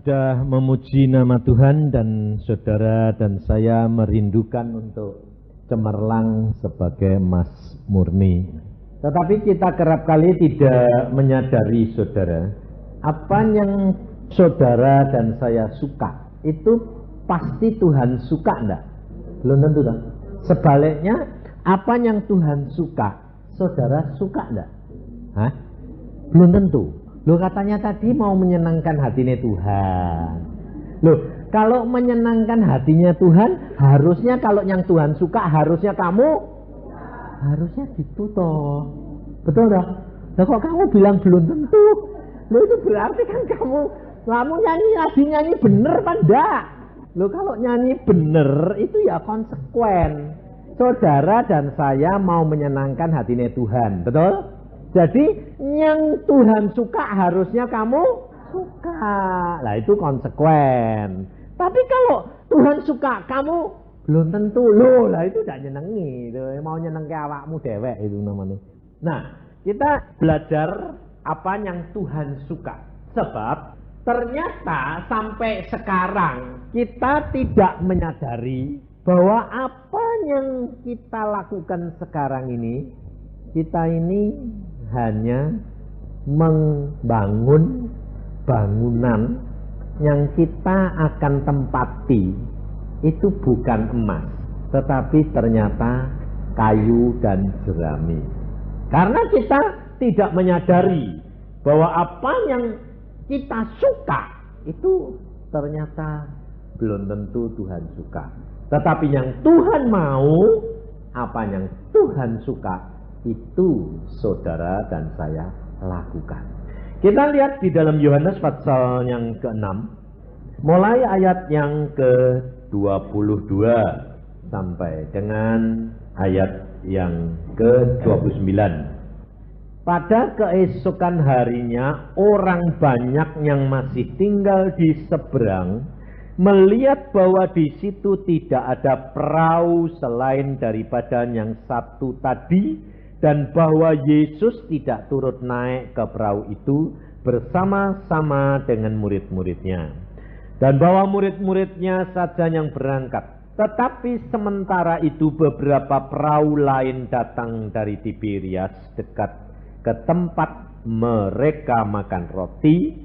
sudah memuji nama Tuhan dan saudara dan saya merindukan untuk cemerlang sebagai Mas Murni. Tetapi kita kerap kali tidak menyadari saudara, apa yang saudara dan saya suka itu pasti Tuhan suka enggak? Belum tentu kan? Sebaliknya, apa yang Tuhan suka, saudara suka enggak? Hah? Belum tentu. Loh, katanya tadi mau menyenangkan hatinya Tuhan. Loh, kalau menyenangkan hatinya Tuhan, harusnya kalau yang Tuhan suka, harusnya kamu, harusnya gitu toh. Betul toh? Nah, kok kamu bilang belum tentu? Loh, itu berarti kan kamu nyanyi lagi nyanyi bener apa enggak? Loh, kalau nyanyi bener itu ya konsekuen. Saudara dan saya mau menyenangkan hatinya Tuhan, betul? Jadi yang Tuhan suka harusnya kamu suka. Lah itu konsekuen. Tapi kalau Tuhan suka kamu belum tentu. Loh, lah itu tidak nyenengi. Mau nyeneng ke awakmu dewek itu namanya. Nah, kita belajar apa yang Tuhan suka. Sebab ternyata sampai sekarang kita tidak menyadari bahwa apa yang kita lakukan sekarang ini, kita ini hanya membangun bangunan yang kita akan tempati itu bukan emas, tetapi ternyata kayu dan jerami. Karena kita tidak menyadari bahwa apa yang kita suka itu ternyata belum tentu Tuhan suka. Tetapi yang Tuhan mau, apa yang Tuhan suka, itu saudara dan saya lakukan. Kita lihat di dalam Yohanes pasal yang ke-6, mulai ayat yang ke-22 sampai dengan ayat yang ke-29. Pada keesokan harinya, orang banyak yang masih tinggal di seberang melihat bahwa di situ tidak ada perahu selain daripada yang satu tadi, dan bahwa Yesus tidak turut naik ke perahu itu bersama-sama dengan murid-muridnya, dan bahwa murid-muridnya saja yang berangkat. Tetapi sementara itu beberapa perahu lain datang dari Tiberias dekat ke tempat mereka makan roti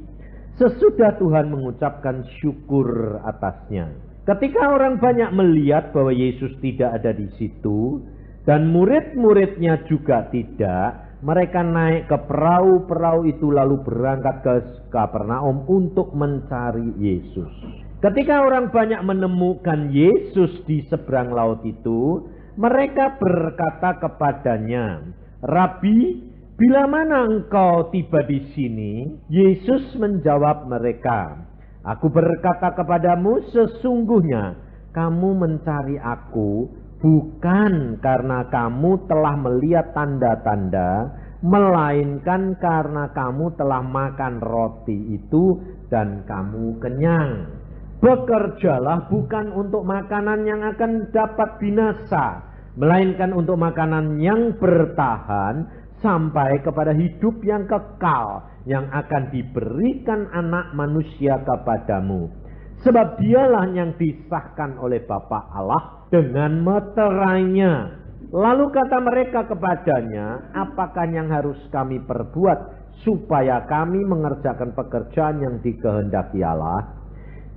sesudah Tuhan mengucapkan syukur atasnya. Ketika orang banyak melihat bahwa Yesus tidak ada di situ dan murid-muridnya juga tidak, mereka naik ke perahu-perahu itu lalu berangkat ke Kapernaum untuk mencari Yesus. Ketika orang banyak menemukan Yesus di seberang laut itu, mereka berkata kepadanya, "Rabi, bila mana engkau tiba di sini?" Yesus menjawab mereka, "Aku berkata kepadamu, sesungguhnya kamu mencari aku bukan karena kamu telah melihat tanda-tanda, melainkan karena kamu telah makan roti itu dan kamu kenyang. Bekerjalah bukan untuk makanan yang akan dapat binasa, melainkan untuk makanan yang bertahan sampai kepada hidup yang kekal, yang akan diberikan Anak Manusia kepadamu. Sebab dialah yang disahkan oleh Bapa Allah dengan meterainya." Lalu kata mereka kepadanya, "Apakah yang harus kami perbuat supaya kami mengerjakan pekerjaan yang dikehendaki Allah?"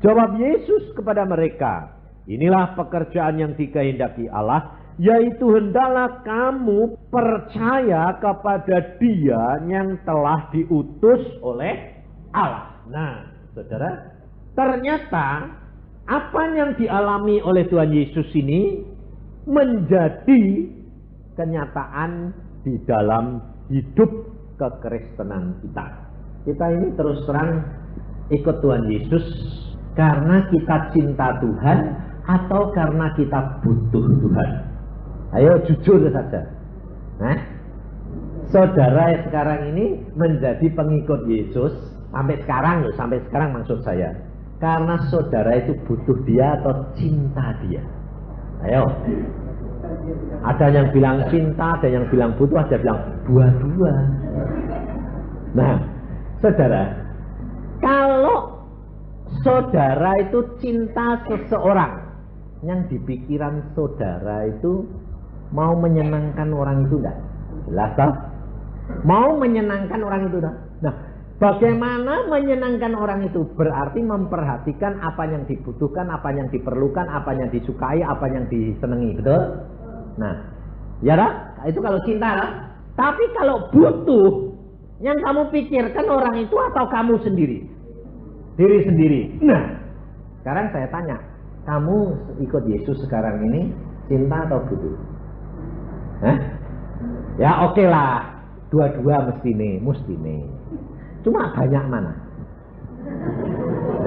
Jawab Yesus kepada mereka, "Inilah pekerjaan yang dikehendaki Allah, yaitu hendaklah kamu percaya kepada Dia yang telah diutus oleh Allah." Nah, saudara, ternyata apa yang dialami oleh Tuhan Yesus ini menjadi kenyataan di dalam hidup kekristenan kita. Kita ini terus terang ikut Tuhan Yesus karena kita cinta Tuhan atau karena kita butuh Tuhan. Ayo jujur saja. Nah, saudara yang sekarang ini menjadi pengikut Yesus sampai sekarang maksud saya. Karena saudara itu butuh Dia atau cinta Dia? Ayo. Ada yang bilang cinta, ada yang bilang butuh, ada yang bilang dua-dua. Nah, saudara, kalau saudara itu cinta seseorang, yang di pikiran saudara itu mau menyenangkan orang itu enggak? Jelas toh? Mau menyenangkan orang itu enggak? Nah, bagaimana menyenangkan orang itu? Berarti memperhatikan apa yang dibutuhkan, apa yang diperlukan, apa yang disukai, apa yang disenangi, betul? Nah, ya dah, itu kalau cinta lah. Tapi kalau butuh, yang kamu pikirkan orang itu atau kamu sendiri? Diri sendiri. Nah, sekarang saya tanya, kamu ikut Yesus sekarang ini cinta atau butuh? Hah? Ya oke lah, dua-dua mesti nih. Cuma banyak mana?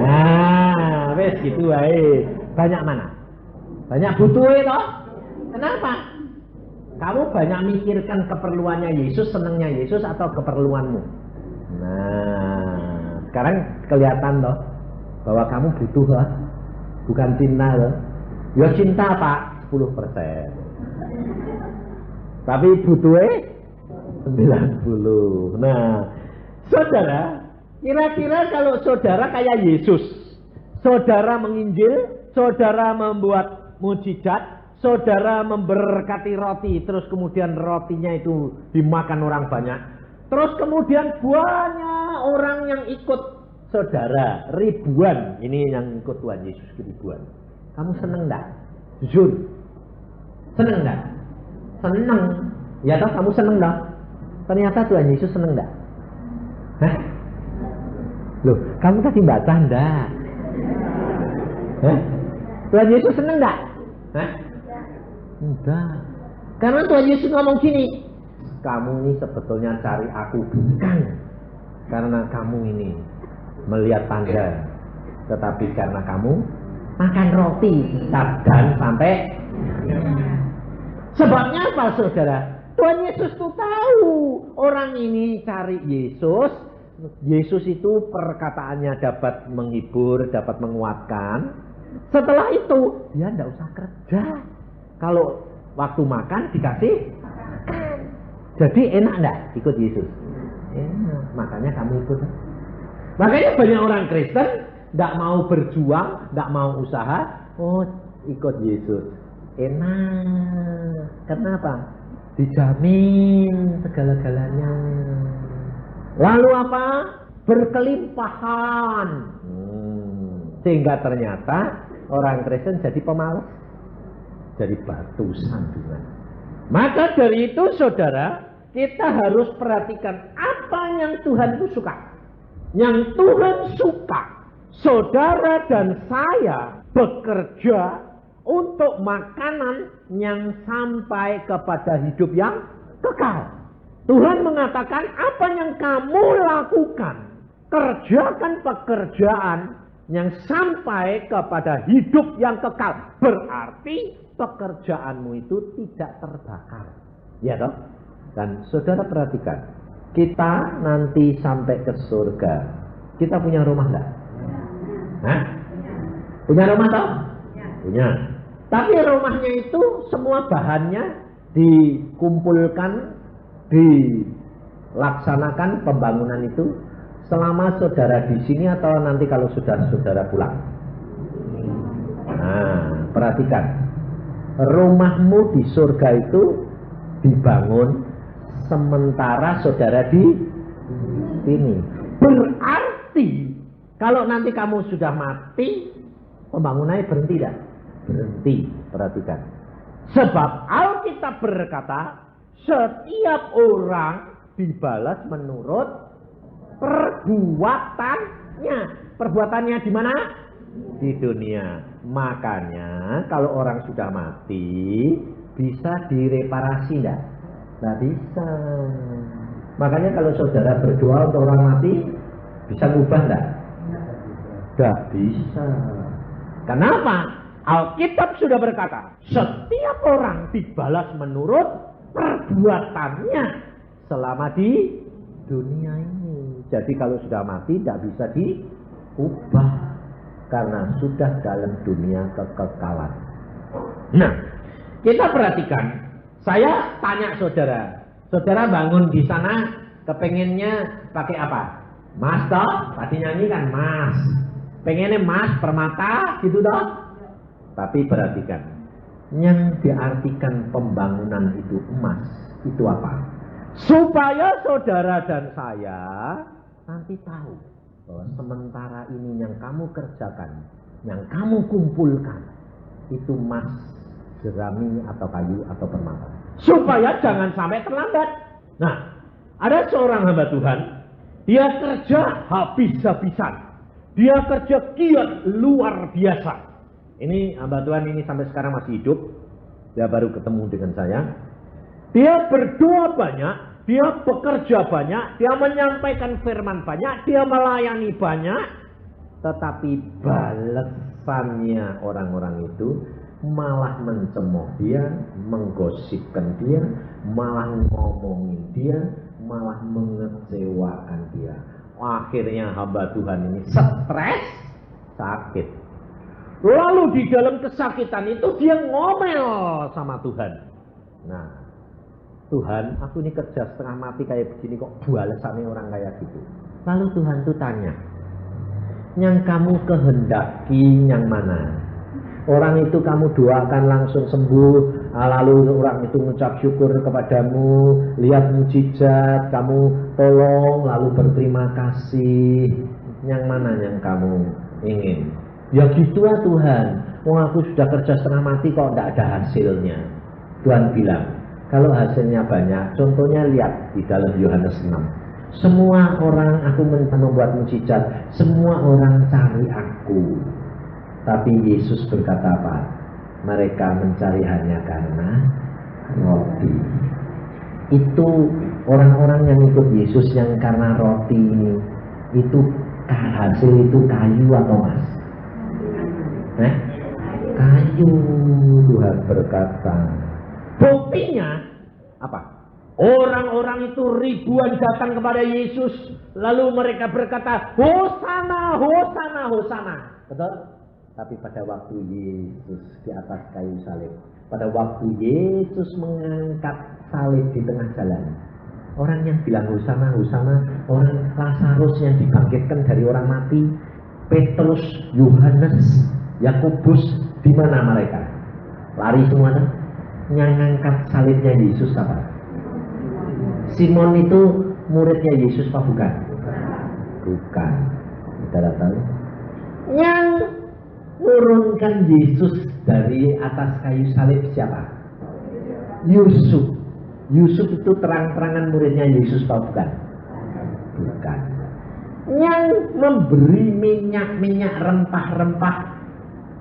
Nah, wes gitu wae. Banyak mana? Banyak butuh itu. Kenapa? Kamu banyak mikirkan keperluannya Yesus, senangnya Yesus atau keperluanmu? Nah, sekarang kelihatan toh bahwa kamu butuh lah, bukan cinta loh. Ya cinta Pak 10%. Tapi butuhnya 90. Nah, saudara, kira-kira kalau saudara kayak Yesus, saudara menginjil, saudara membuat mujizat, saudara memberkati roti, terus kemudian rotinya itu dimakan orang banyak, terus kemudian banyak orang yang ikut saudara, ribuan, ini yang ikut Tuhan Yesus ribuan. Kamu seneng enggak? Jujur, seneng enggak? Seneng. Ya toh, kamu seneng enggak? Ternyata Tuhan Yesus seneng enggak? Hah? Loh, kamu tadi baca enggak? Hah? Tuhan Yesus seneng enggak? Hah? Enggak. Karena Tuhan Yesus ngomong gini, kamu ini sebetulnya cari aku bukan karena kamu ini melihat tanda, tetapi karena kamu makan roti dan sampai. Sebabnya apa saudara? Tuhan Yesus tuh tahu orang ini cari Yesus. Yesus itu perkataannya dapat menghibur, dapat menguatkan. Setelah itu dia tidak usah kerja. Kalau waktu makan dikasih makan. Jadi enak enggak ikut Yesus? Enak. Makanya kamu ikut. Makanya banyak orang Kristen enggak mau berjuang, enggak mau usaha, oh ikut Yesus. Enak. Kenapa? Dijamin segala-galanya. Lalu apa? Berkelimpahan. Sehingga ternyata orang Kristen jadi pemalas. Dari batu sandungan. Maka dari itu saudara, kita harus perhatikan apa yang Tuhan itu suka. Yang Tuhan suka, saudara dan saya bekerja untuk makanan yang sampai kepada hidup yang kekal. Tuhan mengatakan apa yang kamu lakukan, kerjakan pekerjaan yang sampai kepada hidup yang kekal. Berarti pekerjaanmu itu tidak terbakar. Ya toh? Dan saudara perhatikan, kita nanti sampai ke surga, kita punya rumah enggak? Hah? Punya rumah toh? Punya. Tapi rumahnya itu semua bahannya dikumpulkan, dilaksanakan pembangunan itu selama saudara di sini atau nanti kalau sudah saudara pulang? Nah, perhatikan. Rumahmu di surga itu dibangun sementara saudara di sini. Berarti kalau nanti kamu sudah mati, pembangunannya berhenti tidak? Berhenti. Perhatikan. Sebab Alkitab berkata, setiap orang dibalas menurut perbuatannya. Perbuatannya di mana? Di dunia. Makanya kalau orang sudah mati bisa direparasi enggak? Enggak bisa. Makanya kalau saudara berdoa untuk orang mati bisa ngubah enggak? Enggak bisa. Kenapa? Alkitab sudah berkata, setiap orang dibalas menurut perbuatannya selama di dunia ini. Jadi kalau sudah mati tidak bisa diubah. Karena sudah dalam dunia kekekalan. Nah, kita perhatikan. Saya tanya saudara. Saudara bangun di sana, kepengennya pakai apa? Mas toh? Tadi nyanyi kan Mas. Pengennya emas, permata, gitu toh. Tapi perhatikan, yang diartikan pembangunan itu emas, itu apa? Supaya saudara dan saya nanti tahu bahwa sementara ini yang kamu kerjakan, yang kamu kumpulkan, itu emas, jerami, atau kayu, atau permata. Supaya jangan sampai terlambat. Nah, ada seorang hamba Tuhan, dia kerja habis-habisan. Dia kerja giat luar biasa. Ini hamba Tuhan ini sampai sekarang masih hidup. Dia baru ketemu dengan saya. Dia berdoa banyak, dia bekerja banyak, dia menyampaikan firman banyak, dia melayani banyak. Tetapi balasannya orang-orang itu malah mencemooh dia, menggosipkan dia, malah ngomongin dia, malah mengecewakan dia. Akhirnya hamba Tuhan ini stres, sakit. Lalu di dalam kesakitan itu dia ngomel sama Tuhan. Nah, Tuhan, aku ini kerja setengah mati kayak begini kok balasannya orang kayak gitu. Lalu Tuhan tuh tanya, yang kamu kehendaki yang mana? Orang itu kamu doakan langsung sembuh, lalu orang itu mengucap syukur kepadamu, lihat mujizat, kamu tolong, lalu berterima kasih. Yang mana yang kamu ingin? Ya gitu lah Tuhan, aku sudah kerja setengah mati kok tidak ada hasilnya. Tuhan bilang, kalau hasilnya banyak, contohnya lihat di dalam Yohanes 6. Semua orang aku membuat mujizat, semua orang cari aku. Tapi Yesus berkata apa? Mereka mencari hanya karena roti. Itu orang-orang yang ikut Yesus yang karena roti ini, itu hasil itu kayu atau emas? Kayu, Tuhan berkata. Buktinya apa? Orang-orang itu ribuan datang kepada Yesus, lalu mereka berkata, Hosana, Hosana, Hosana. Betul? Tapi pada waktu Yesus di atas kayu salib, pada waktu Yesus mengangkat salib di tengah jalan, orang yang bilang Hosana, Hosana, orang Lazarus yang dibangkitkan dari orang mati, Petrus, Yohanes, Yakobus, di mana mereka? Lari semua kan? Yang ngangkat salibnya Yesus apa? Simon itu muridnya Yesus apa bukan? Bukan. Saudara tahu? Yang turunkan Yesus dari atas kayu salib siapa? Yusuf. Yusuf itu terang-terangan muridnya Yesus apa bukan? Bukan. Yang memberi minyak-minyak rempah-rempah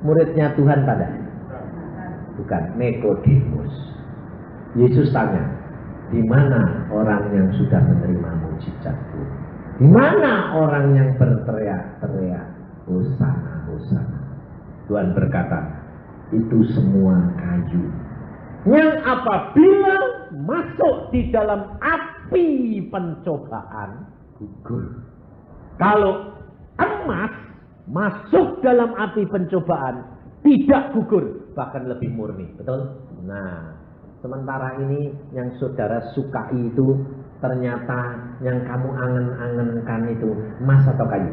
muridnya Tuhan pada? Bukan, Nikodemus. Yesus tanya, di mana orang yang sudah menerima mujizatku? Di mana orang yang berteriak-teriak, Hosana, Hosana? Tuhan berkata, itu semua kayu yang apabila masuk di dalam api pencobaan gugur. Kalau emas masuk dalam api pencobaan tidak gugur, bahkan lebih murni. Betul? Nah, sementara ini yang saudara sukai itu ternyata yang kamu angen-angenkan itu emas atau kayu?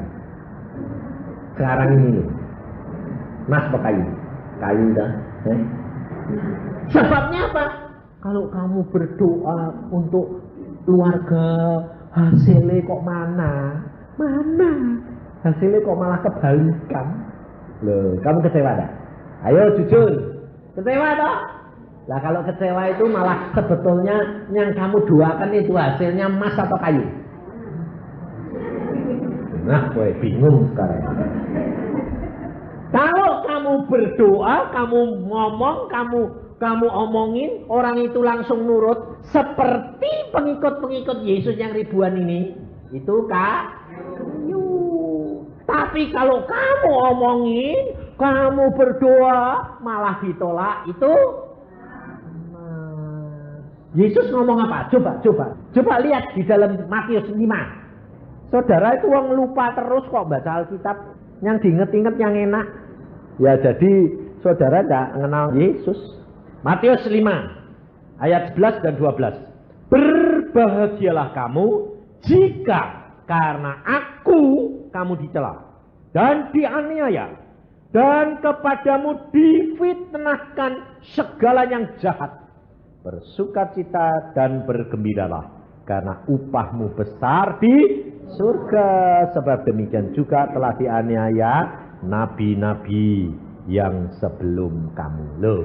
Sekarang ini loh, emas atau kayu? Kayu dah. Sebabnya apa? Kalau kamu berdoa untuk keluarga, hasilnya kok mana? Mana? Hasilnya kok malah kebalikan? Loh, kamu kecewa tak? Ayo jujur, kecewa tak? Lah kalau kecewa itu malah sebetulnya yang kamu doakan itu hasilnya emas atau kayu? Nah, gue bingung sekarang. Kalau kamu berdoa, kamu ngomong, kamu omongin, orang itu langsung nurut, seperti pengikut-pengikut Yesus yang ribuan ini, itu kayu. Tapi kalau kamu omongin, kamu berdoa, malah ditolak, itu Yesus ngomong apa? Coba lihat di dalam Matius 5. Saudara itu orang lupa terus kok baca Alkitab. Yang diinget-inget yang enak. Ya jadi saudara tidak mengenal Yesus. Matius 5 ayat 11 dan 12. Berbahagialah kamu jika karena aku kamu dicela. dan dianiaya, dan kepadamu difitnahkan segala yang jahat. Bersukacita dan bergembiralah, karena upahmu besar di surga. Sebab demikian juga telah dianiaya nabi-nabi yang sebelum kamu. Loh,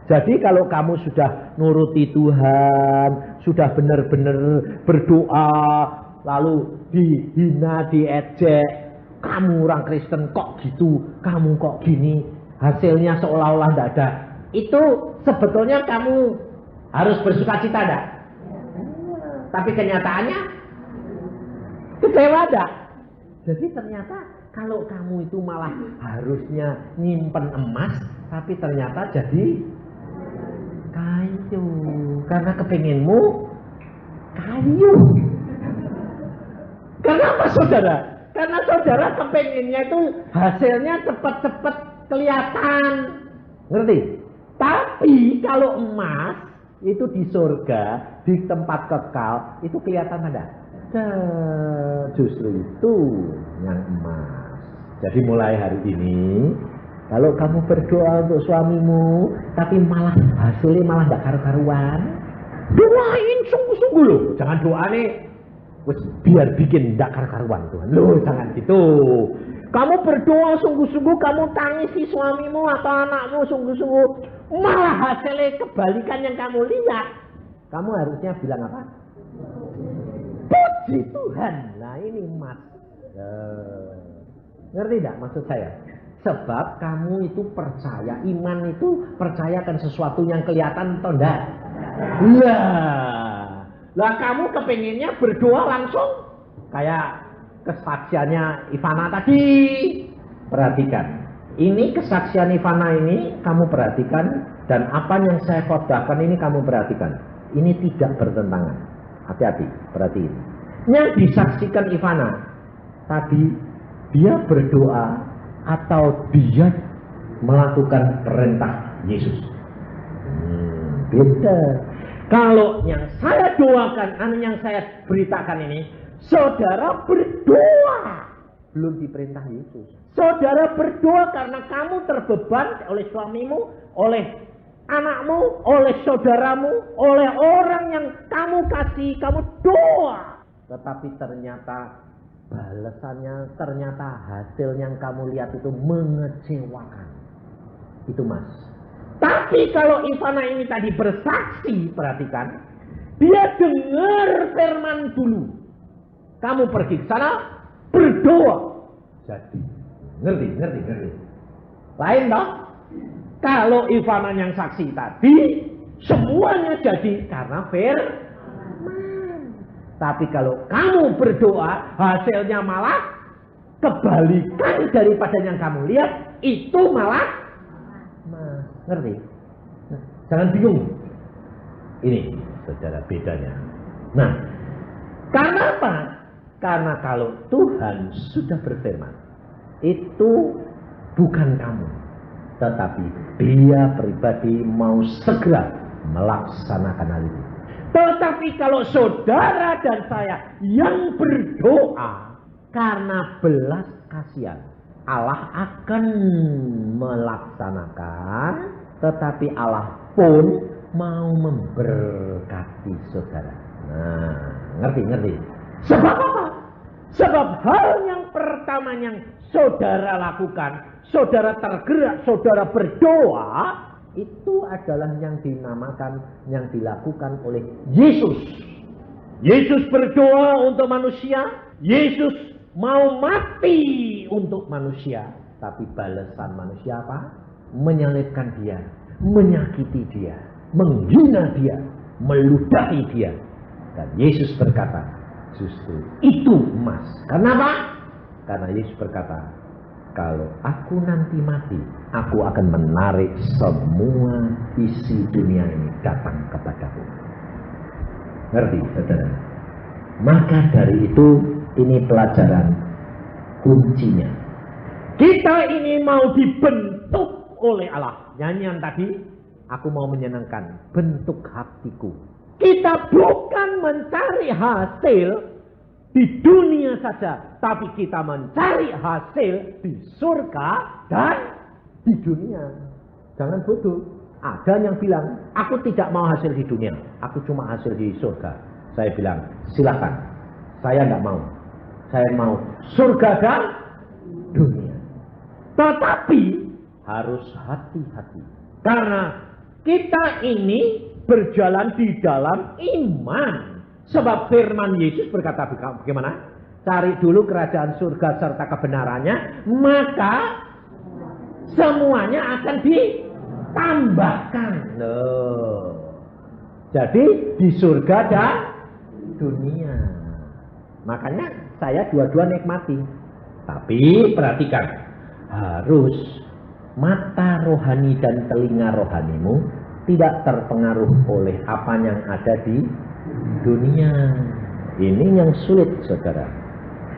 jadi kalau kamu sudah nuruti Tuhan, sudah benar-benar berdoa, lalu dihina, diejek, kamu orang Kristen kok gitu, kamu kok gini, hasilnya seolah-olah tidak ada, itu sebetulnya kamu harus bersukacita enggak? Tapi kenyataannya kecewa enggak? Jadi ternyata kalau kamu itu malah harusnya nyimpen emas, tapi ternyata jadi kayu. Karena kepengenmu kayu. Kenapa saudara? Karena saudara kepengennya itu hasilnya cepat-cepat kelihatan. Ngerti? Tapi kalau emas itu di surga, di tempat kekal, itu kelihatan ada. Justru itu yang emas. Jadi mulai hari ini, kalau kamu berdoa untuk suamimu, tapi malah hasilnya malah tidak karu-karuan, doain sungguh-sungguh loh. Jangan doa nih, biar bikin tidak karu-karuan Tuhan. Loh, jangan gitu. Kamu berdoa sungguh-sungguh, kamu tangisi suamimu atau anakmu sungguh-sungguh, malah hasilnya kebalikan yang kamu lihat. Kamu harusnya bilang apa? Puji Tuhan. Nah ini emas. Ngerti tidak maksud saya? Sebab kamu itu percaya, iman itu percayakan sesuatu yang kelihatan atau enggak? Iya. Lah kamu kepengennya berdoa langsung kayak kesaksiannya Ivana tadi. Perhatikan. Ini kesaksian Ivana ini kamu perhatikan, dan apa yang saya khotbahkan ini kamu perhatikan. Ini tidak bertentangan. Hati-hati, perhatiin. Yang disaksikan Ivana tadi, dia berdoa atau dia melakukan perintah Yesus. Beda. Kalau yang saya doakan, yang saya beritakan ini, saudara berdoa belum diperintah Yesus. Saudara berdoa karena kamu terbeban oleh suamimu, oleh anakmu, oleh saudaramu, oleh orang yang kamu kasih, kamu doa. Tetapi ternyata balasannya, ternyata hasil yang kamu lihat itu mengecewakan. Itu mas. Tapi kalau Ivana ini tadi bersaksi, perhatikan, dia dengar firman dulu. Kamu pergi ke sana, berdoa. Jadi, ngerti. Lain toh? Kalau Ivana yang saksi tadi, semuanya jadi karena firman. Tapi kalau kamu berdoa, hasilnya malah kebalikan daripada yang kamu lihat, itu malah ngerti? Jangan bingung. Ini saudara bedanya. Nah, karena apa? Karena kalau Tuhan sudah berfirman, itu bukan kamu, tetapi dia pribadi mau segera melaksanakan hal itu. Tetapi kalau saudara dan saya yang berdoa karena belas kasihan, Allah akan melaksanakan, tetapi Allah pun mau memberkati saudara. Nah, ngerti? Sebab apa? Sebab hal yang pertama yang saudara lakukan, saudara tergerak, saudara berdoa, itu adalah yang dinamakan, yang dilakukan oleh Yesus. Yesus berdoa untuk manusia, Yesus mau mati untuk manusia. Tapi balasan manusia apa? Menyalibkan dia, menyakiti dia, menghina dia, meludahi dia. Dan Yesus berkata, justru itu emas. Kenapa? Karena Yesus berkata, kalau aku nanti mati, aku akan menarik semua isi dunia ini datang kepadaku. Ngerti, saudara? Maka dari itu, ini pelajaran kuncinya. Kita ini mau dibentuk oleh Allah. Nyanyian tadi, aku mau menyenangkan bentuk hatiku. Kita bukan mencari hasil, di dunia saja, tapi kita mencari hasil di surga dan di dunia. Jangan bodoh. Ada yang bilang, aku tidak mau hasil di dunia, aku cuma hasil di surga. Saya bilang, silakan. Saya tidak mau. Saya mau surga dan dunia. Tetapi harus hati-hati. Karena kita ini berjalan di dalam iman. Sebab firman Yesus berkata bagaimana? Cari dulu kerajaan surga serta kebenarannya, maka semuanya akan ditambahkan. Loh. Jadi di surga dan dunia. Makanya saya dua-dua nikmati. Tapi perhatikan, harus mata rohani dan telinga rohanimu tidak terpengaruh oleh apa yang ada di dunia. Ini yang sulit, saudara.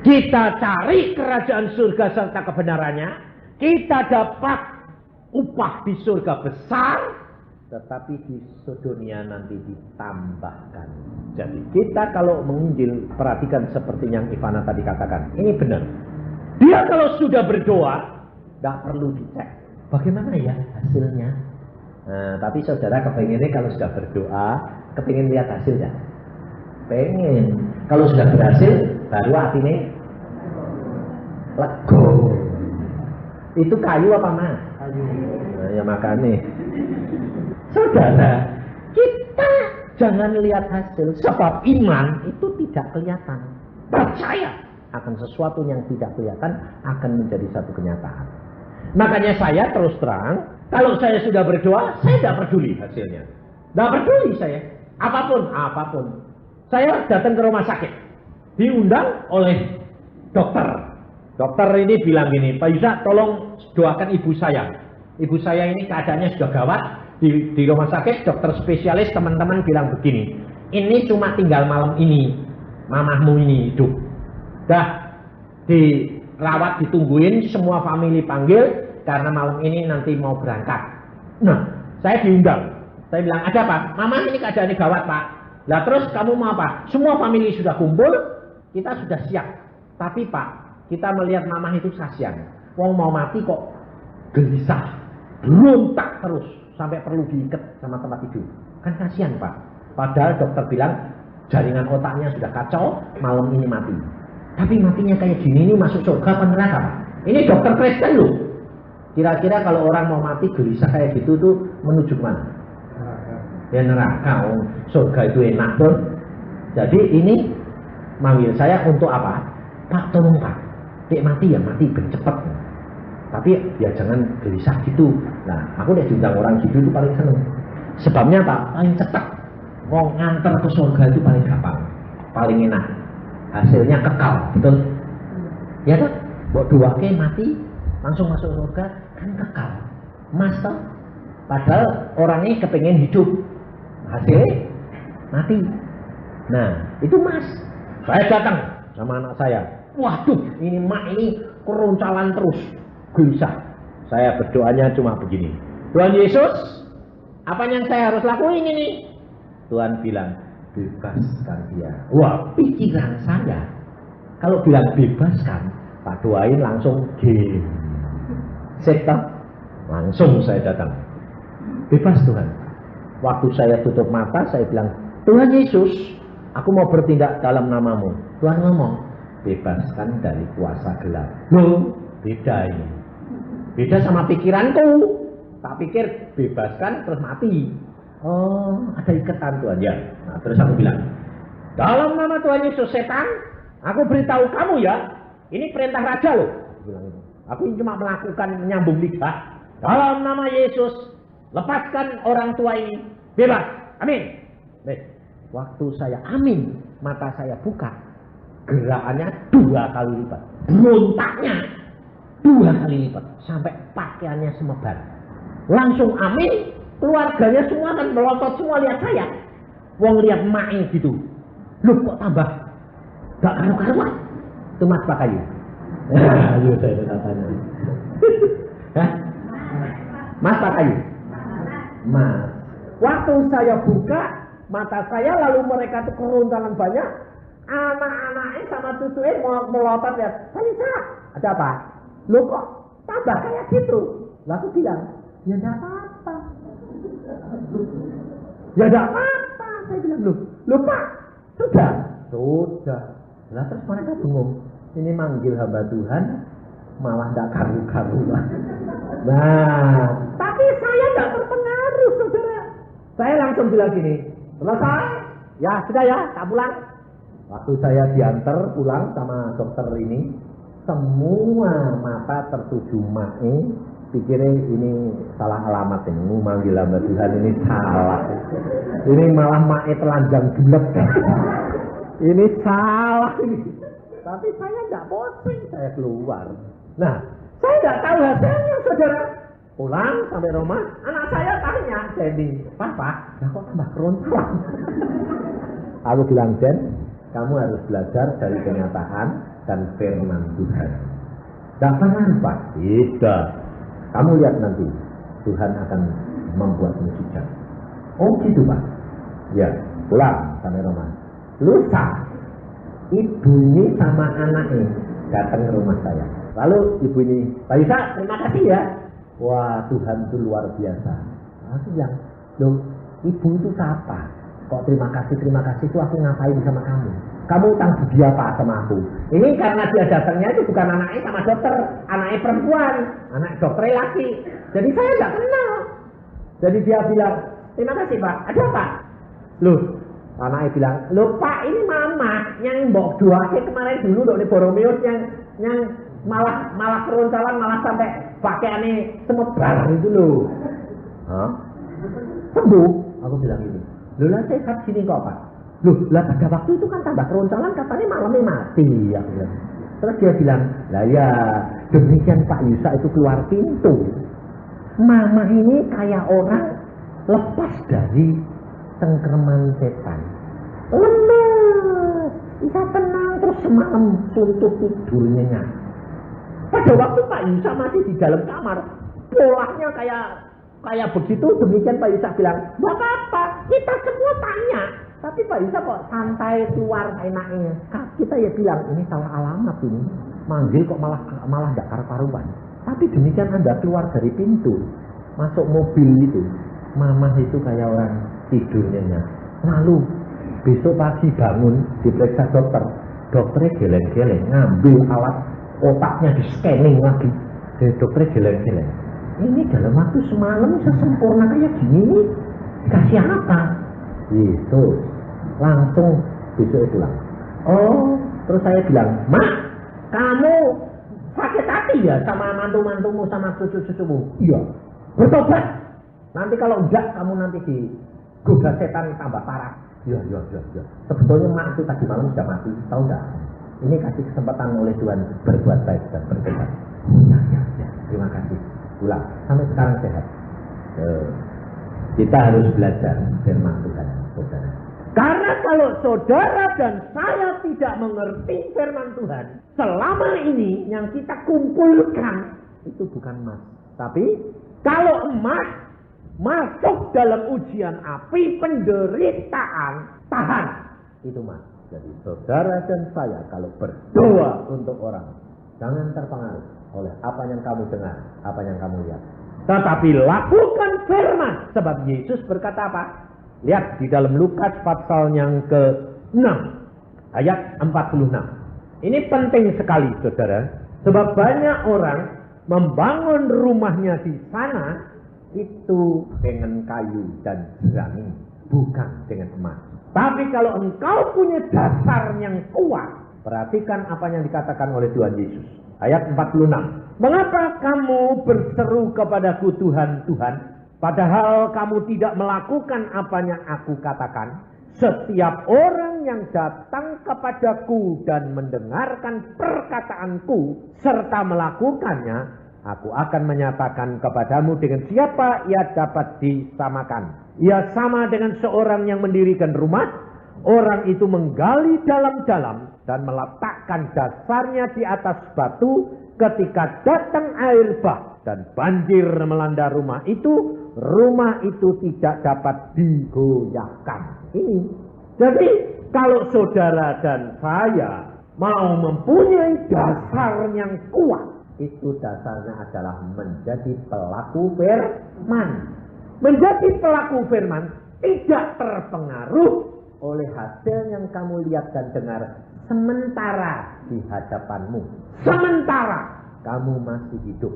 Kita cari kerajaan surga serta kebenarannya, kita dapat upah di surga besar, tetapi di dunia nanti ditambahkan. Jadi kita kalau menginjil, perhatikan seperti yang Ivana tadi katakan, ini benar. Dia kalau sudah berdoa, tidak perlu dicek bagaimana ya hasilnya. Nah, tapi saudara kepengennya kalau sudah berdoa, kepengen lihat hasilnya. Pengen. Kalau sudah berhasil, baru hatinya lego. Itu kayu apa mas? Kayu. Nah, ya makanya. Saudara, kita jangan lihat hasil. Sebab iman itu tidak kelihatan. Percaya akan sesuatu yang tidak kelihatan akan menjadi satu kenyataan. Makanya saya terus terang, kalau saya sudah berdoa, saya tidak peduli hasilnya. Tidak peduli saya. Apapun. Saya datang ke rumah sakit. Diundang oleh dokter. Dokter ini bilang gini, Pak Yusa tolong doakan ibu saya. Ibu saya ini keadaannya sudah gawat. Di rumah sakit, dokter spesialis teman-teman bilang begini. Ini cuma tinggal malam ini. Mamahmu ini hidup. Dah dirawat, ditungguin, semua famili panggil. Karena malam ini nanti mau berangkat. Nah, saya diundang. Saya bilang, ada apa? Mama ini keadaannya gawat pak. Lah terus kamu mau apa? Semua famili sudah kumpul, kita sudah siap. Tapi pak, kita melihat mama itu kasihan. Wong mau mati kok gelisah, berontak terus sampai perlu diikat sama tempat tidur. Kan kasihan pak. Padahal dokter bilang jaringan otaknya sudah kacau, malam ini mati. Tapi matinya kayak gini ini masuk surga apa neraka? Ini dokter Kristen loh. Kira-kira kalau orang mau mati gelisah kayak gitu tuh menuju mana? Ya neraka. Surga itu enak tuh. Jadi ini manggil saya untuk apa? Pak tolong pak, dek mati ya mati ben cepet. Tapi ya jangan gelisah gitu. Nah aku udah diundang orang gitu itu paling seneng. Sebabnya pak paling cepet. Mau nganter ke surga itu paling gampang, paling enak. Hasilnya kekal, betul? Ya kan? Buat doake mati langsung masuk surga kan kekal. Mas toh? Padahal orangnya kepengen hidup, hasilnya mati. Nah itu mas. Saya datang sama anak saya. Waduh, ini mak ini keruncalan terus, gelisah. Saya berdoanya cuma begini. Tuhan Yesus, apa yang saya harus lakuin ini? Tuhan bilang, bebaskan dia. Wah, pikiran saya kalau bilang bebaskan, tak doain langsung game. Sekta, langsung saya datang. Bebas Tuhan. Waktu saya tutup mata, saya bilang, Tuhan Yesus, aku mau bertindak dalam namamu. Tuhan ngomong, bebaskan dari kuasa gelap. Loh, beda ini. Beda sama pikiranku. Tak pikir bebaskan terus mati. Oh, ada ikatan Tuhan ya. Nah, terus aku bilang, dalam nama Tuhan Yesus setan, aku beritahu kamu ya, ini perintah raja loh. Aku cuma melakukan menyambung lidah. Dalam nama Yesus, lepaskan orang tua ini, bebas. Amin. Waktu saya amin, mata saya buka, gerakannya 2 kali lipat, berontaknya 2 kali lipat, sampai pakaiannya semebar. Langsung amin. Keluarganya semua kan melotot semua lihat saya. Wong lihat emaknya gitu. Loh kok tambah gak karu-karuan? Itu mas Pak Kayu. Ayo saya tanya. Hah? Mas Pak Kayu. Mas. Waktu saya buka mata saya lalu mereka tuh keruntalan banyak. Anak-anaknya sama cucunya mau melotot ya, Pak, ada apa? Lo kok tambah kayak gitu? Lah aku bilang, ya enggak apa-apa. Ya enggak apa-apa, saya bilang, loh Pak, sudah. Lah terus mereka bingung, ini manggil hamba Tuhan, malah enggak karu-karuan. Nah, tapi saya enggak terpengaruh, saudara. Saya langsung bilang gini, selesai, ya sudah ya, tak pulang. Waktu saya diantar pulang sama dokter ini, semua mata tertuju Mae, pikirnya ini salah alamat ini, manggil hamba Tuhan ini salah. Ini malah Mae telanjang bulat. Ini salah ini. Tapi saya tidak posting, saya keluar. Nah, saya tidak tahu hasilnya, saudara. Pulang sampai rumah, anak saya tanya, Jenny, Papa, kok tambah kerontawan? Aku bilang, Jen, kamu harus belajar dari kenyataan dan firman Tuhan. Tidak pernah, Pak. Tidak. Kamu lihat nanti, Tuhan akan membuat mujizat. Oh gitu, Pak. Ya, pulang sampai rumah. Lusa, ibu ini sama anaknya datang ke rumah saya. Lalu ibu ini, Pak Yusa, terima kasih ya. Wah, Tuhan itu luar biasa. Aku bilang, loh, ibu itu siapa? Kok terima kasih itu aku ngapain sama kamu? Kamu utang budi apa sama aku? Ini karena dia datangnya itu bukan anaknya sama dokter, anaknya perempuan, anak dokter laki. Jadi saya nggak kenal. Jadi dia bilang, terima kasih Pak, ada apa? Loh, anaknya bilang, loh Pak, ini mama yang mbok doain kemarin dulu loh, di Boromeus yang malah keroncalan, malah sampai pakaiannya semebar itu loh. Hah? Sembuh? Aku bilang ini. Loh lah sehat sini kok Pak. Loh lah pada waktu itu kan tambah keroncalan katanya malamnya mati. Aku bilang. Terus dia bilang, lah ya demikian Pak Yusa itu keluar pintu. Mama ini kayak orang lepas dari cengkraman setan. Lemes, bisa tenang terus semalam suntuk tidurnya nyenyak. Pada waktu Pak Yusa masih di dalam kamar, polanya kayak begitu. Demikian Pak Yusa bilang, nggak apa-apa, kita semua tanya. Tapi Pak Yusa kok santai keluar enaknya. Kita ya bilang, ini salah alamat ini. Manggil kok malah nggak karu-karuan. Tapi demikian Anda keluar dari pintu, masuk mobil itu, mama itu kayak orang tidur nyenyak. Lalu besok pagi bangun, diperiksa dokter. Dokternya geleng-geleng, ngambil alat otaknya di scanning lagi. Jadi dokternya geleng-geleng. Ini dalam waktu semalam sesempurna kayak gini nih, dikasih apa? Yesus. Langsung besok pulang. Oh, terus saya bilang, Mak, kamu sakit hati ya sama mantu-mantumu sama cucu-cucumu? Iya. Bertobat. Nanti kalau enggak, kamu nanti digoda setan tambah parah. Iya. Sebetulnya Mak itu tadi malam sudah mati, tahu enggak? Ini kasih kesempatan oleh Tuhan berbuat baik dan bertobat. Ya. Terima kasih. Pulang. Sampai sekarang sehat. Kita harus belajar firman Tuhan, saudara. Karena kalau saudara dan saya tidak mengerti firman Tuhan, selama ini yang kita kumpulkan itu bukan emas. Tapi kalau emas masuk dalam ujian api penderitaan, tahan. Itu emas. Jadi saudara dan saya kalau berdoa untuk orang, jangan terpengaruh oleh apa yang kamu dengar, apa yang kamu lihat. Tetapi lakukan firman. Sebab Yesus berkata apa? Lihat di dalam Lukas pasal yang ke-6 ayat 46. Ini penting sekali saudara. Sebab banyak orang membangun rumahnya di sana itu dengan kayu dan jerami, bukan dengan emas. Tapi kalau engkau punya dasar yang kuat, perhatikan apa yang dikatakan oleh Tuhan Yesus. Ayat 46. Mengapa kamu berseru kepadaku Tuhan, Tuhan, padahal kamu tidak melakukan apa yang aku katakan? Setiap orang yang datang kepadaku dan mendengarkan perkataanku serta melakukannya, aku akan menyatakan kepadamu dengan siapa ia dapat disamakan. Ia sama dengan seorang yang mendirikan rumah. Orang itu menggali dalam-dalam dan meletakkan dasarnya di atas batu. Ketika datang air bah dan banjir melanda rumah itu tidak dapat digoyahkan. Ini. Jadi kalau saudara dan saya mau mempunyai dasar yang kuat. Itu dasarnya adalah menjadi pelaku firman. Menjadi pelaku firman tidak terpengaruh oleh hasil yang kamu lihat dan dengar sementara di hadapanmu. Sementara kamu masih hidup.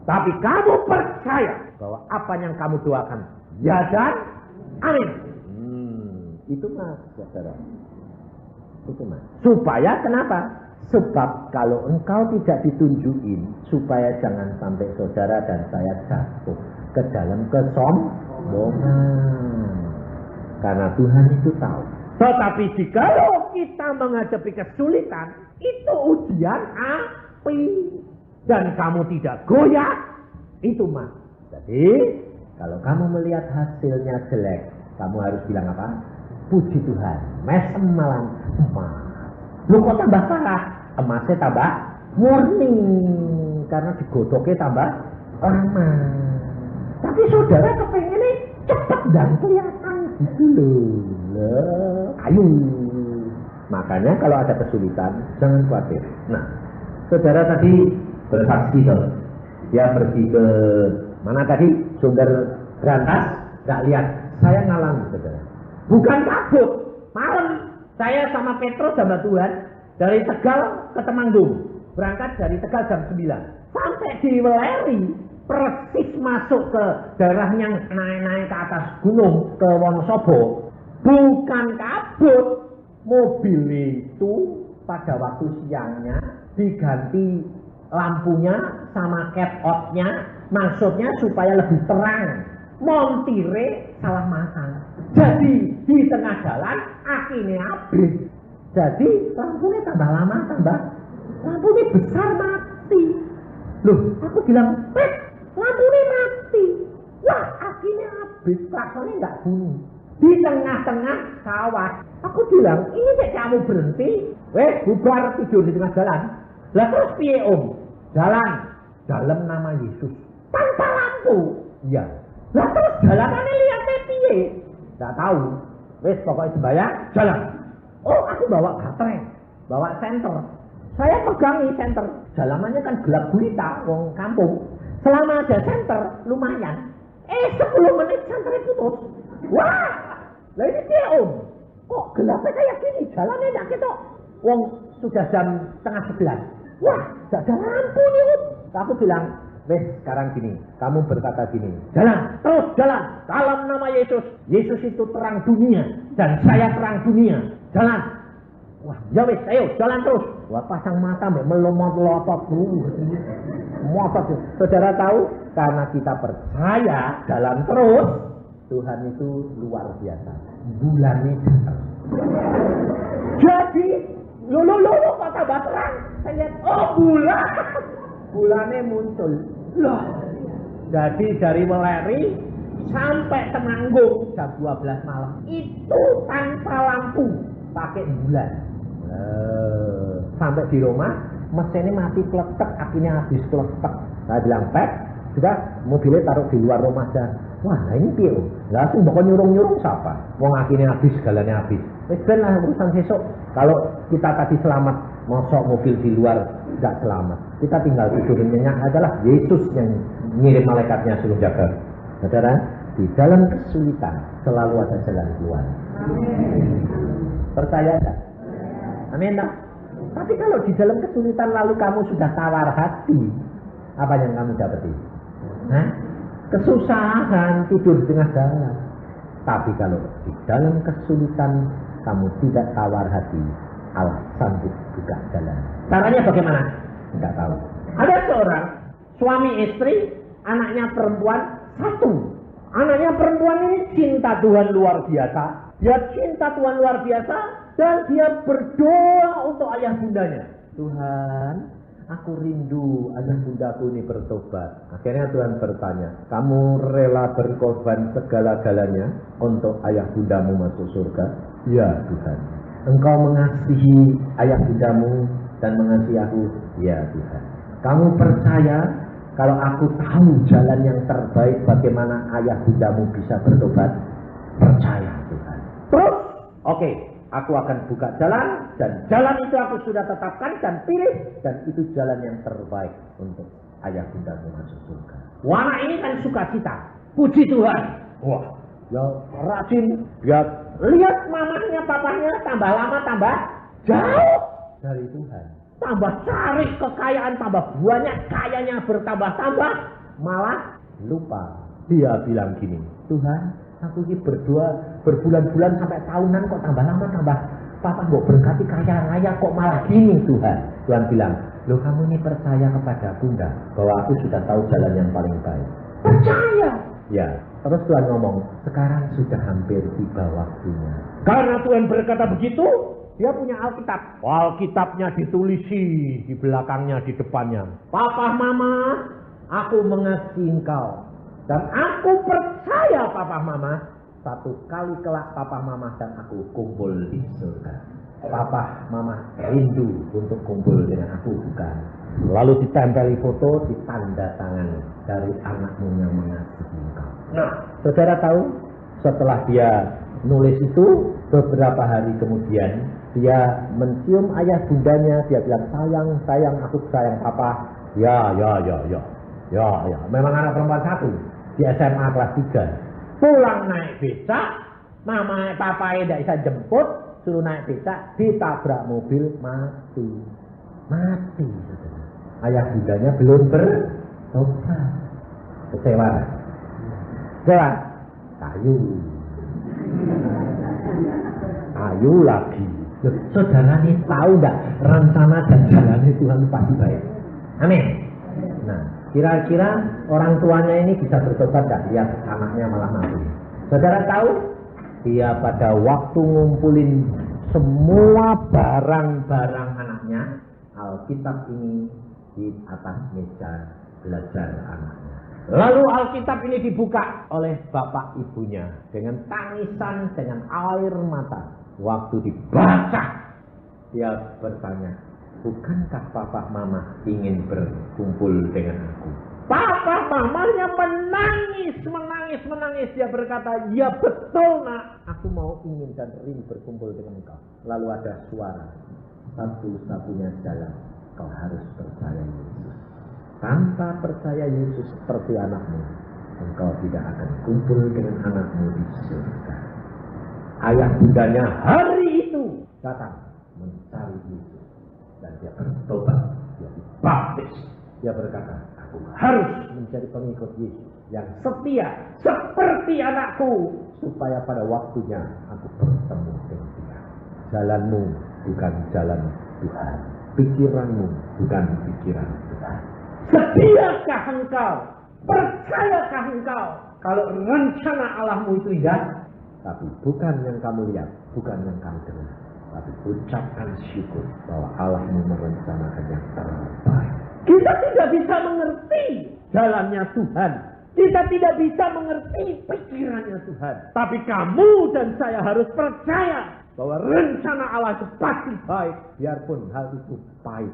Tapi kamu percaya bahwa apa yang kamu doakan, ya dan amin. Itu mas, saudara. Itu mas. Supaya kenapa? Sebab kalau engkau tidak ditunjukin, supaya jangan sampai saudara dan saya jatuh ke dalam kesombongan. Karena Tuhan itu tahu. Tetapi jikalau kita menghadapi kesulitan, itu ujian api. Dan kamu tidak goyah, itu mas. Jadi, kalau kamu melihat hasilnya jelek, kamu harus bilang apa? Puji Tuhan, mesem malam emas. Lu kok tambah parah? Emasnya tambah murni. Karena digodoknya tambah lama. Tapi saudara kepengennya cepat dan kelihatan gitu loh. Ayo. Makanya kalau ada kesulitan, jangan khawatir. Nah, saudara tadi bersaksi dong. Dia pergi ke mana tadi? Sumber Berantas, nggak lihat. Saya ngalami, saudara. Bukan kabut. Malam saya sama Petrus sama Tuhan dari Tegal ke Temanggung. Berangkat dari Tegal jam 9. Sampai di Weleri, persis masuk ke daerah yang naik-naik ke atas gunung ke Wonosobo. Bukan kabut. Mobil itu pada waktu siangnya diganti lampunya sama cap outnya, maksudnya supaya lebih terang. Montire salah masang. Jadi di tengah jalan akhirnya habis. Jadi lampunya tambah lama lampunya besar mati. Loh, aku bilang, lampunya mati. Wah, akhirnya habis. Traktornya nggak bunyi. Di tengah-tengah sawah. Aku bilang, ini dek kamu berhenti. Bubar tidur di tengah jalan. Lah terus piye om? Jalan dalam nama Yesus tanpa lampu. Iya. Lah terus jalanannya lihatnya piye? Nggak tahu. Wes pokoknya sembahyang jalan. Oh aku bawa baterai, bawa senter. Saya pegangi senter. Jalanannya kan gelap gulita, wong kampung. Selama ada senter lumayan. 10 menit senternya putus. Wah, lah ini dia om. Kok gelapnya kayak gini? Jalannya nggak gitu. Wong sudah jam 10:30. Wah, gak ada lampu nih om. Aku bilang, wes sekarang gini, kamu berkata gini, jalan, terus jalan, dalam nama Yesus. Yesus itu terang dunia dan saya terang dunia. Jalan. Wah, ya wes, ayo jalan terus. Wah, pasang mata melomot-lotot dulu. Motot. Saudara tahu, karena kita percaya jalan terus, Tuhan itu luar biasa. Bulannya datang. Jadi, kok tambah terang? Saya lihat, oh bulan. Bulannya muncul. Loh. Jadi dari Weleri sampai Temanggung jam 12 malam. Itu tanpa lampu. Pakai bulan. Sampai di rumah, mesinnya mati kletek, akhirnya habis kletek. Saya bilang, Pep, sudah mobilnya taruh di luar rumah aja. Wah, ini piye? Lah aku bakal nyurung-nyurung siapa? Wong akhirnya habis, segalanya habis. Wis ben lah urusan besok. Kalau kita tadi selamat, mosok mobil di luar tidak selamat. Kita tinggal tidur nyenyak adalah Yesus yang ngirim malaikatnya suruh jaga. Saudara, di dalam kesulitan selalu ada jalan keluar. Amin. Percaya tak? Amin tak? Tapi kalau di dalam kesulitan lalu kamu sudah tawar hati, apa yang kamu dapati? Hah? Kesusahan tidur di tengah jalan. Tapi kalau di dalam kesulitan kamu tidak tawar hati, Allah sambut buka jalan. Caranya bagaimana? Tidak tahu. Ada seorang suami istri, anaknya perempuan 1. Anaknya perempuan ini cinta Tuhan luar biasa. Dia cinta Tuhan luar biasa dan dia berdoa untuk ayah bundanya. Tuhan, aku rindu ayah bundaku ini bertobat. Akhirnya Tuhan bertanya, kamu rela berkorban segala-galanya untuk ayah bundamu masuk surga? Ya Tuhan. Engkau mengasihi ayah bundamu dan mengasihi aku? Ya Tuhan. Kamu percaya kalau aku tahu jalan yang terbaik bagaimana ayah bundamu bisa bertobat? Percaya Tuhan. Terus, oke, Aku akan buka jalan, dan jalan itu aku sudah tetapkan dan pilih, dan itu jalan yang terbaik untuk ayah bundamu masuk surga. Anak ini kan sukacita, puji Tuhan. Wah, ya rajin. Dia lihat mamahnya, papahnya tambah lama tambah jauh dari Tuhan. Tambah cari kekayaan, tambah banyak, kayanya bertambah-tambah, malah lupa. Dia bilang gini, Tuhan, aku ini berdoa berbulan-bulan sampai tahunan kok tambah lama tambah papa kok berkati kaya raya kok malah gini Tuhan. Tuhan bilang, loh kamu ini percaya kepada Bunda bahwa aku sudah tahu jalan yang paling baik. Percaya. Ya, terus Tuhan ngomong, sekarang sudah hampir tiba waktunya. Karena Tuhan berkata begitu, dia punya Alkitab. Alkitabnya ditulisi di belakangnya, di depannya. Papa, Mama, aku mengasihi engkau. Dan aku percaya Papa, Mama, satu kali kelak Papa, Mama dan aku kumpul di surga. Papa, Mama rindu untuk kumpul dengan aku, bukan? Lalu ditempeli foto, ditanda tangan dari anakmu yang mengasihi engkau. Nah, saudara tahu, setelah dia nulis itu, beberapa hari kemudian, dia mencium ayah bundanya, dia bilang, sayang, aku sayang papa. Ya. Memang anak perempuan satu, di SMA kelas 3. Pulang naik becak, mama papa tidak bisa jemput, suruh naik becak, ditabrak mobil, mati. Ayah bundanya belum bertobat. Kecewa. Kayu lagi. Saudara ini tahu enggak rencana dan jalannya Tuhan pasti baik. Amin. Nah, kira-kira orang tuanya ini bisa bertobat enggak lihat anaknya malah mati? Saudara tahu? Dia pada waktu ngumpulin semua barang-barang anaknya, Alkitab ini di atas meja belajar anaknya. Lalu Alkitab ini dibuka oleh bapak ibunya dengan tangisan, dengan air mata. Waktu dibaca, dia bertanya, bukankah papa mama ingin berkumpul dengan aku? Papa mamanya menangis. Dia berkata, ya betul nak, aku mau ingin dan rindu berkumpul dengan engkau. Lalu ada suara, satu-satunya jalan, kau harus percaya Yesus. Tanpa percaya Yesus seperti anakmu, engkau tidak akan kumpul dengan anakmu di surga. Ayah bundanya hari itu datang mencari Yesus. Dan dia bertobat, dia dibaptis. Dia berkata, aku harus menjadi pengikut Yesus yang setia seperti anakku, supaya pada waktunya aku bertemu dengan dia. Jalanmu bukan jalan Tuhan, pikiranmu bukan pikiran Tuhan. Setiakah engkau? Percayakah engkau kalau rencana Allahmu itu indah? Tapi bukan yang kamu lihat, bukan yang kamu dengar. Tapi ucapkan syukur bahwa Allahmu merencanakan yang terbaik. Kita tidak bisa mengerti jalannya Tuhan. Kita tidak bisa mengerti pikirannya Tuhan. Tapi kamu dan saya harus percaya bahwa rencana Allah itu pasti baik. Biarpun hal itu pahit.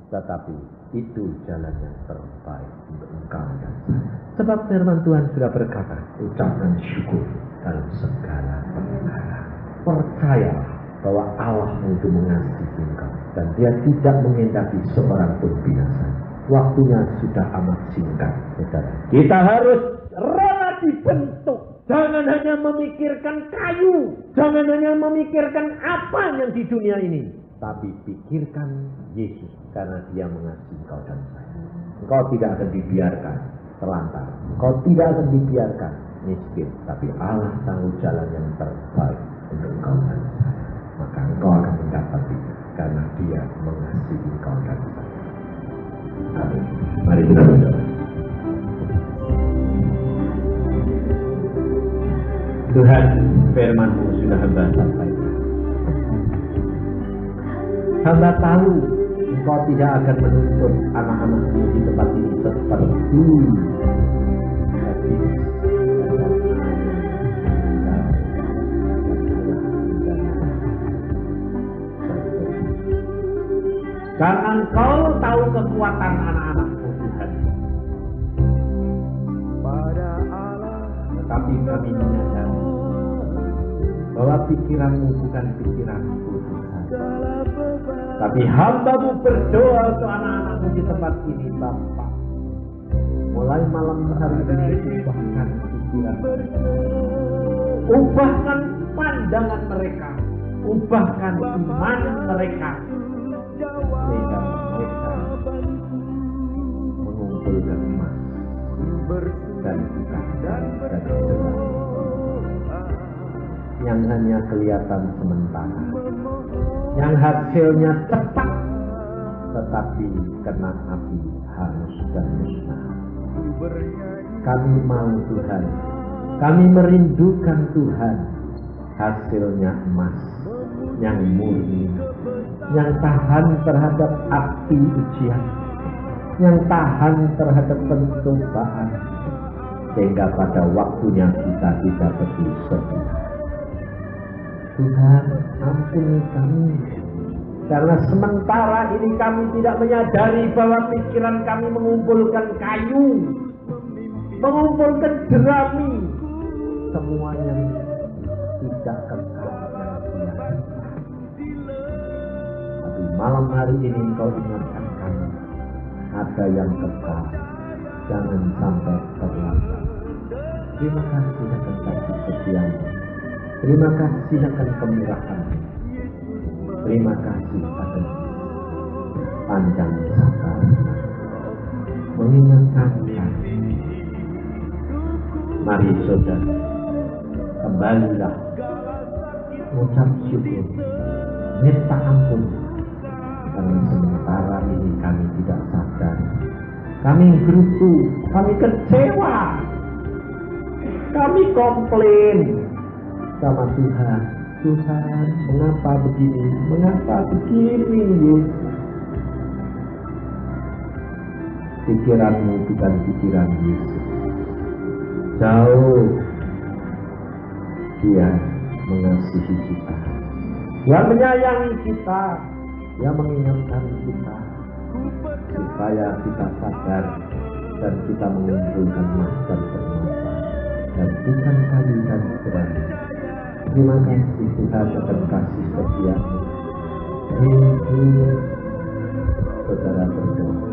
Tetapi itu jalan yang terbaik untuk engkau dan saya. Sebab firman Tuhan sudah berkata, ucapkan syukur dalam segala perkara. Percaya bahwa Allahmu itu mengasihi engkau dan dia tidak mengendaki seorang pun binasa. Waktunya sudah amat singkat, saudara. Kita harus rela dibentuk. Jangan hanya memikirkan kayu, jangan hanya memikirkan apa yang di dunia ini, tapi pikirkan Yesus, karena dia mengasihi engkau dan saya. Engkau tidak akan dibiarkan terlantar, engkau tidak akan dibiarkan miskin, tapi Allah tahu jalan yang terbaik untuk engkau dan saya. Maka engkau akan mendapati, karena dia mengasihi engkau dan saya. Amin. Mari kita berdoa. Tuhan, firman-Mu sudah hamba sampaikan. Hamba tahu Engkau tidak akan menuntut anak-anak-Mu di tempat ini seperti karena Engkau tahu kekuatan anak-anak-Mu, Tuhan. Pada Allah, tetapi kami menyadari bahwa pikiranmu bukan pikiranku Tuhan. Tapi hamba-Mu berdoa untuk anak-anak-Mu di tempat ini Bapa. Mulai malam hari ini ubahkan pikiran mereka. Ubahkan pandangan mereka. Ubahkan iman mereka. Sehingga mereka mengumpulkan emas dan ikan dan jerami yang hanya kelihatan sementara, yang hasilnya cepat, tetapi kena api hangus dan musnah. Kami mau Tuhan, kami merindukan Tuhan, hasilnya emas yang murni, yang tahan terhadap api ujian, yang tahan terhadap pencobaan, sehingga pada waktunya kita tidak bersedih. Tuhan, ampuni kami, karena sementara ini kami tidak menyadari bahwa pikiran kami mengumpulkan kayu, mengumpulkan jerami, semuanya tidak kekal yang sia-sia. Tapi malam hari ini Engkau ingatkan kami, ada yang kekal, jangan sampai terlambat. Terima kasih akan kasih setiamu. Terima kasih akan kemurahan. Terima kasih akan panjang sabar. Mengingatkan kami. Mari saudara, kembalilah mengucap syukur, minta ampun, karena sementara ini kami tidak sadar. Kami gerutu, kami kecewa, kami komplain sama Tuhan. Tuhan, mengapa begini? Mengapa begini, Yesus? Pikiranmu bukan pikiran Yesus. Jauh. Dia mengasihi kita. Dia menyayangi kita. Dia mengingatkan kita supaya kita sadar dan kita mengumpulkan emas dan permata dan bukan kayu dan jerami. Terima kasih Tuhan akan kasih setia-Mu. Ini saudara berdoa.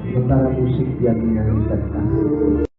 Sementara musik yang menyanyikan kasih